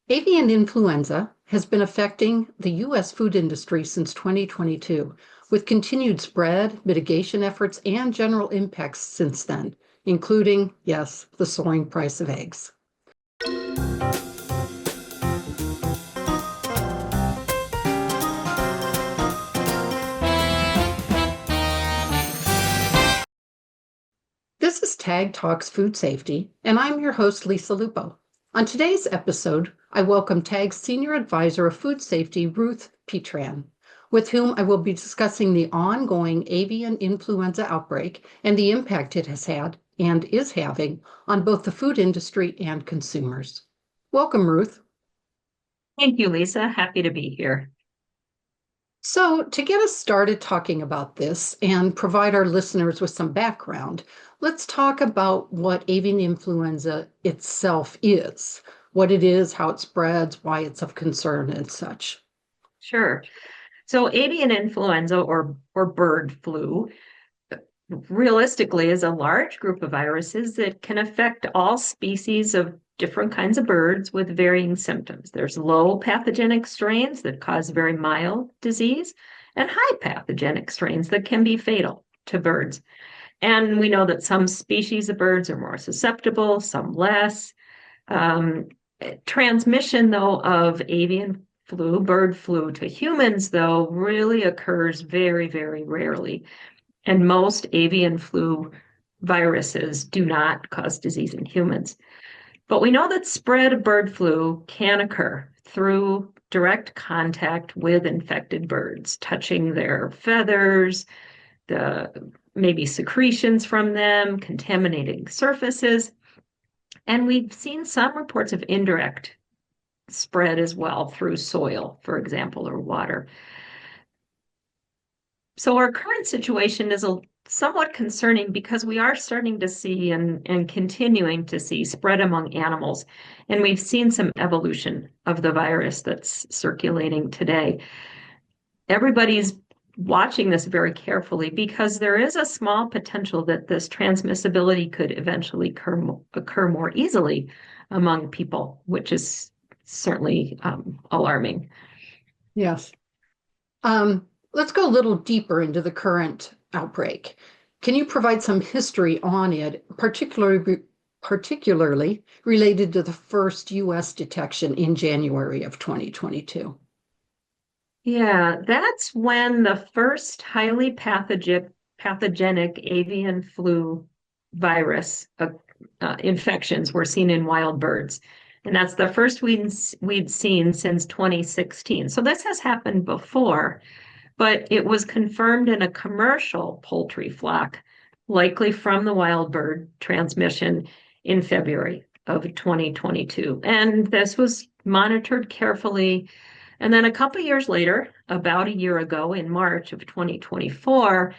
Avian influenza has been affecting the U.S. food industry since 2022, with continued spread, mitigation efforts, and general impacts since then, including, yes, the soaring price of eggs. This is Tag Talks Food Safety, and I'm your host, Lisa Lupo. On today's episode, I welcome TAG's Senior Advisor of Food Safety, Ruth Petran, with whom I will be discussing the ongoing avian influenza outbreak and the impact it has had and is having on both the food industry and consumers. Welcome, Ruth. Thank you, Lisa. Happy to be here. So, to get us started talking about this and provide our listeners with some background, let's talk about what avian influenza itself is, what it is, how it spreads, why it's of concern, and such. Sure. So avian influenza or bird flu realistically is a large group of viruses that can affect all species of different kinds of birds with varying symptoms. There's low pathogenic strains that cause very mild disease and high pathogenic strains that can be fatal to birds. And we know that some species of birds are more susceptible, some less. Um, Transmission, though, of avian flu, bird flu to humans, though, really occurs very, very rarely. And most avian flu viruses do not cause disease in humans. But we know that spread of bird flu can occur through direct contact with infected birds, touching their feathers, the maybe secretions from them, contaminating surfaces. And we've seen some reports of indirect spread as well through soil, for example, or water. So our current situation is somewhat concerning because we are starting to see and continuing to see spread among animals. And we've seen some evolution of the virus that's circulating today. Everybody's watching this very carefully because there is a small potential that this transmissibility could eventually occur more easily among people, which is certainly alarming. Yes. Let's go a little deeper into the current outbreak. Can you provide some history on it, particularly related to the first U.S. detection in January of 2022? Yeah, that's when the first highly pathogenic avian flu virus infections were seen in wild birds. And that's the first we'd seen since 2016. So this has happened before, but it was confirmed in a commercial poultry flock, likely from the wild bird transmission in February of 2022. And this was monitored carefully. And then a couple years later, about a year ago in March of 2024,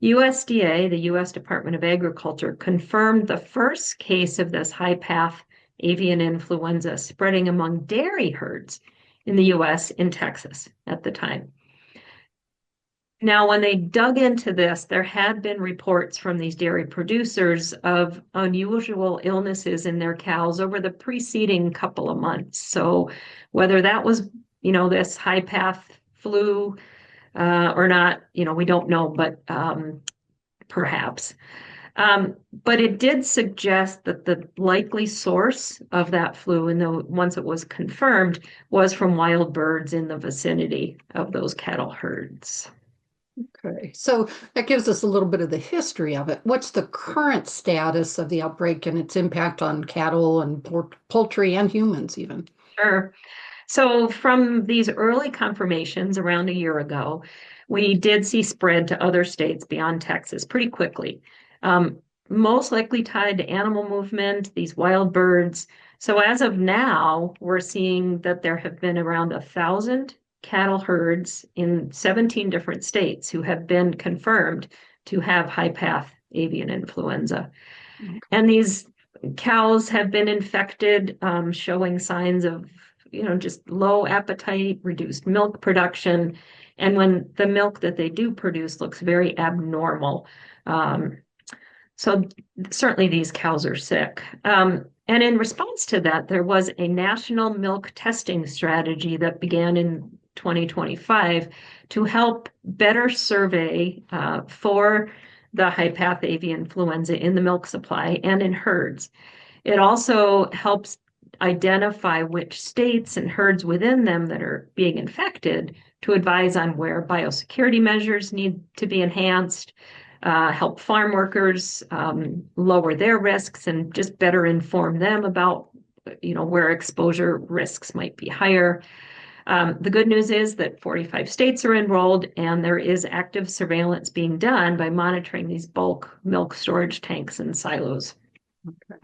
USDA, the U.S. Department of Agriculture, confirmed the first case of this high path avian influenza spreading among dairy herds in the U.S. in Texas at the time. Now, when they dug into this, there had been reports from these dairy producers of unusual illnesses in their cows over the preceding couple of months. So whether that was, this high path flu or not, we don't know, but perhaps. But it did suggest that the likely source of that flu, and once it was confirmed, was from wild birds in the vicinity of those cattle herds. Okay, so that gives us a little bit of the history of it. What's the current status of the outbreak and its impact on cattle and poultry and humans even? Sure. So from these early confirmations around a year ago, we did see spread to other states beyond Texas pretty quickly. Most likely tied to animal movement, these wild birds. So as of now, we're seeing that there have been around 1,000 cattle herds in 17 different states who have been confirmed to have high path avian influenza. And these cows have been infected, showing signs of, just low appetite, reduced milk production. And when the milk that they do produce looks very abnormal. So certainly these cows are sick. And in response to that, there was a national milk testing strategy that began in 2025 to help better survey for the high-path avian influenza in the milk supply and in herds. It also helps identify which states and herds within them that are being infected to advise on where biosecurity measures need to be enhanced, help farm workers lower their risks and just better inform them about where exposure risks might be higher. The good news is that 45 states are enrolled and there is active surveillance being done by monitoring these bulk milk storage tanks and silos. Okay.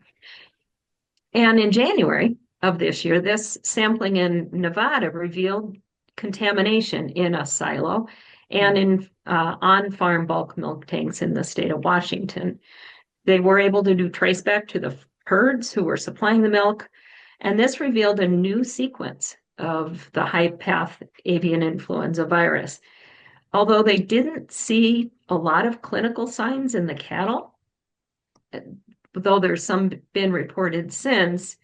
And in January of this year, this sampling in Nevada revealed contamination in a silo and in on-farm bulk milk tanks in the state of Washington. They were able to do traceback to the herds who were supplying the milk, and this revealed a new sequence of the high-path avian influenza virus. Although they didn't see a lot of clinical signs in the cattle, though there's some been reported since,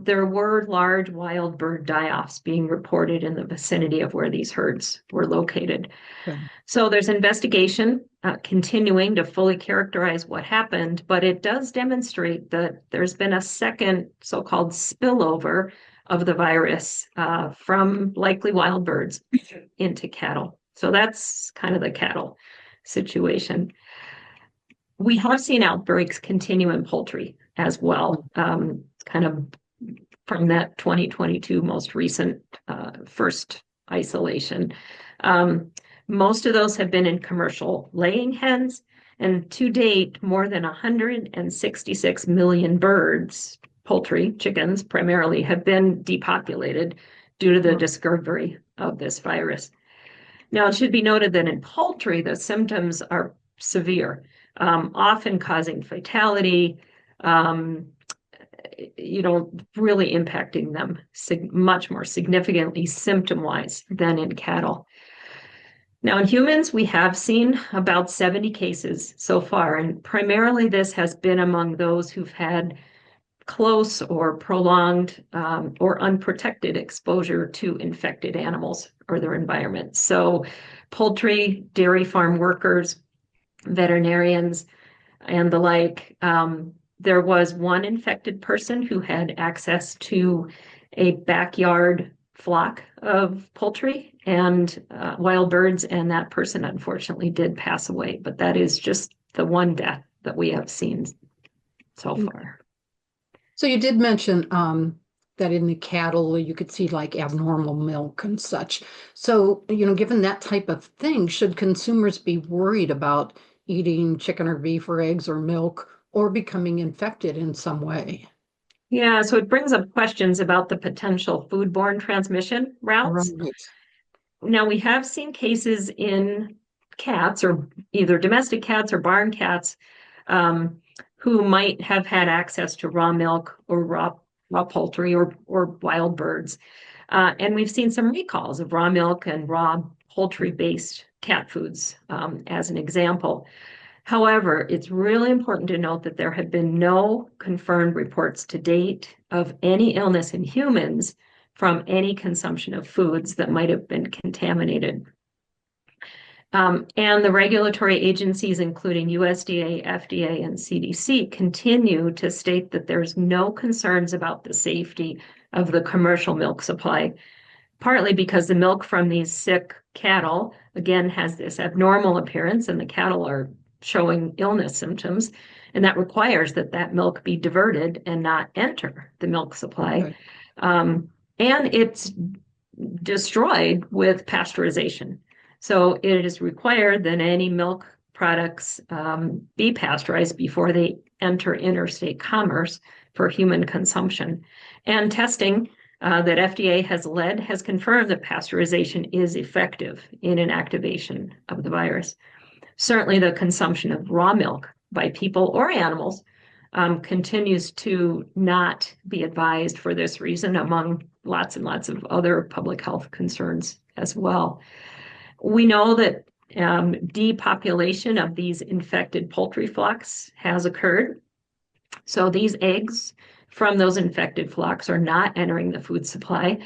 there were large wild bird die-offs being reported in the vicinity of where these herds were located. Okay. So there's investigation continuing to fully characterize what happened, but it does demonstrate that there's been a second so-called spillover of the virus from likely wild birds into cattle. So that's kind of the cattle situation. We have seen outbreaks continue in poultry as well, kind of from that 2022 most recent first isolation. Most of those have been in commercial laying hens, and to date, more than 166 million birds, poultry, chickens primarily, have been depopulated due to the discovery of this virus. Now, it should be noted that in poultry, the symptoms are severe, often causing fatality, really impacting them much more significantly symptom-wise than in cattle. Now, in humans, we have seen about 70 cases so far, and primarily this has been among those who've had close or prolonged or unprotected exposure to infected animals or their environment. So poultry, dairy farm workers, veterinarians, and the like. There was one infected person who had access to a backyard flock of poultry and wild birds, and that person unfortunately did pass away. But that is just the one death that we have seen so far. So you did mention that in the cattle you could see like abnormal milk and such. So, given that type of thing, should consumers be worried about eating chicken or beef or eggs or milk or becoming infected in some way? Yeah, so it brings up questions about the potential foodborne transmission routes. Right. Now, we have seen cases in cats, or either domestic cats or barn cats, who might have had access to raw milk or raw poultry or wild birds. And we've seen some recalls of raw milk and raw poultry-based cat foods as an example. However, it's really important to note that there have been no confirmed reports to date of any illness in humans from any consumption of foods that might have been contaminated. And the regulatory agencies, including USDA, FDA, and CDC, continue to state that there's no concerns about the safety of the commercial milk supply, partly because the milk from these sick cattle, again, has this abnormal appearance, and the cattle are showing illness symptoms, and that requires that milk be diverted and not enter the milk supply. Okay. And it's destroyed with pasteurization. So it is required that any milk products be pasteurized before they enter interstate commerce for human consumption. And testing that FDA has led has confirmed that pasteurization is effective in inactivation of the virus. Certainly the consumption of raw milk by people or animals continues to not be advised for this reason, among lots and lots of other public health concerns as well. We know that depopulation of these infected poultry flocks has occurred. So these eggs from those infected flocks are not entering the food supply.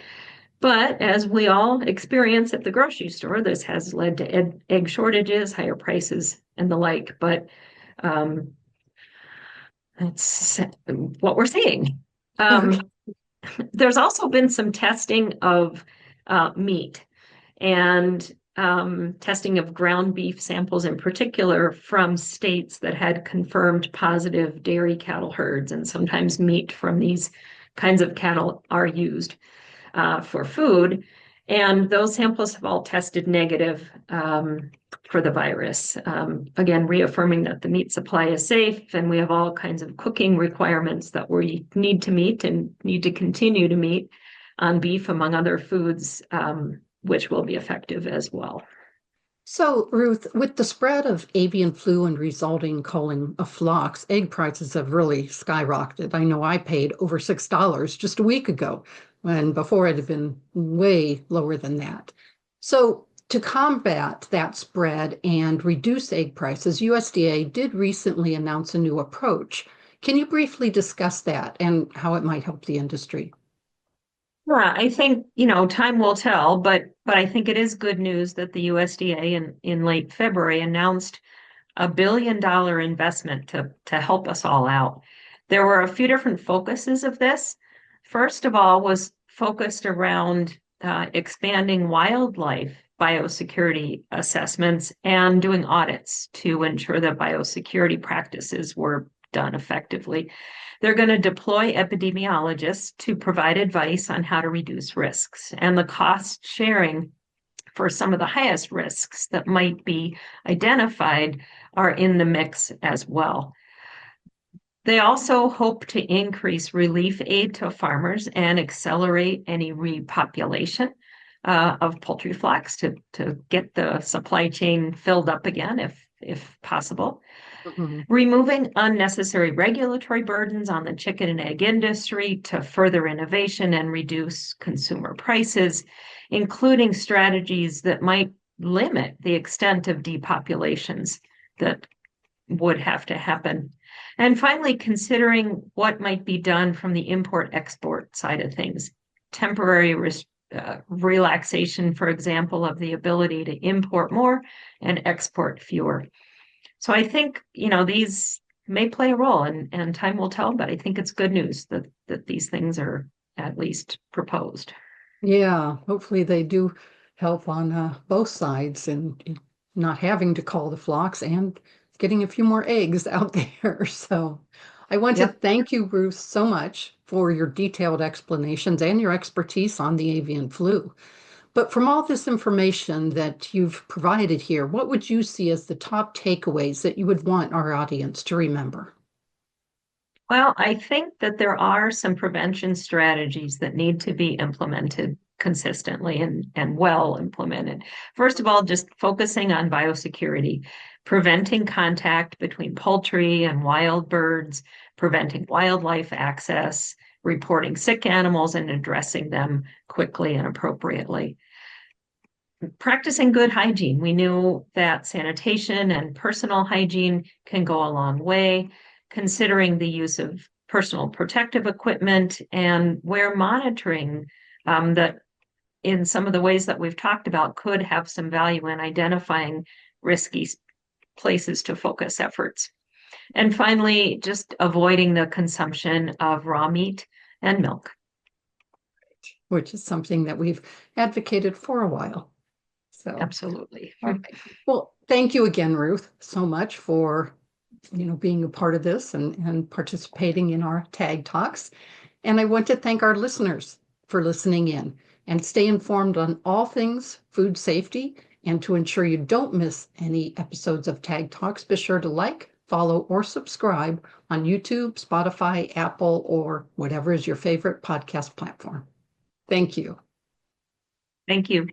But as we all experience at the grocery store, this has led to egg shortages, higher prices, and the like. But um, that's what we're seeing. There's also been some testing of meat and testing of ground beef samples in particular from states that had confirmed positive dairy cattle herds. And sometimes meat from these kinds of cattle are used for food. And those samples have all tested negative for the virus. Again, reaffirming that the meat supply is safe, and we have all kinds of cooking requirements that we need to meet and need to continue to meet on beef, among other foods, which will be effective as well. So, Ruth, with the spread of avian flu and resulting culling of flocks, egg prices have really skyrocketed. I know I paid over $6 just a week ago, when before it had been way lower than that. So, to combat that spread and reduce egg prices, USDA did recently announce a new approach. Can you briefly discuss that and how it might help the industry? Yeah, I think, time will tell, but I think it is good news that the USDA in late February announced $1 billion investment to help us all out. There were a few different focuses of this. First of all, was focused around expanding wildlife biosecurity assessments and doing audits to ensure that biosecurity practices were done effectively. They're going to deploy epidemiologists to provide advice on how to reduce risks, and the cost sharing for some of the highest risks that might be identified are in the mix as well. They also hope to increase relief aid to farmers and accelerate any repopulation of poultry flocks to get the supply chain filled up again if possible. Mhm. Removing unnecessary regulatory burdens on the chicken and egg industry to further innovation and reduce consumer prices, including strategies that might limit the extent of depopulations that would have to happen. And finally, considering what might be done from the import-export side of things, temporary relaxation, for example, of the ability to import more and export fewer. So I think, these may play a role, and time will tell, but I think it's good news that these things are at least proposed. Yeah, hopefully they do help on both sides and not having to call the flocks and getting a few more eggs out there. So I want to Yep. thank you, Ruth, so much for your detailed explanations and your expertise on the avian flu. But from all this information that you've provided here, what would you see as the top takeaways that you would want our audience to remember? Well, I think that there are some prevention strategies that need to be implemented consistently and well implemented. First of all, just focusing on biosecurity, preventing contact between poultry and wild birds, preventing wildlife access, reporting sick animals and addressing them quickly and appropriately. Practicing good hygiene. We knew that sanitation and personal hygiene can go a long way, considering the use of personal protective equipment and where monitoring that in some of the ways that we've talked about could have some value in identifying risky places to focus efforts. And finally, just avoiding the consumption of raw meat and milk. Which is something that we've advocated for a while. So, Absolutely. all right. Well, thank you again, Ruth, so much for being a part of this and participating in our tag talks. And I want to thank our listeners for listening in and stay informed on all things food safety. And to ensure you don't miss any episodes of Tag Talks, be sure to like, follow, or subscribe on YouTube, Spotify, Apple, or whatever is your favorite podcast platform. Thank you. Thank you.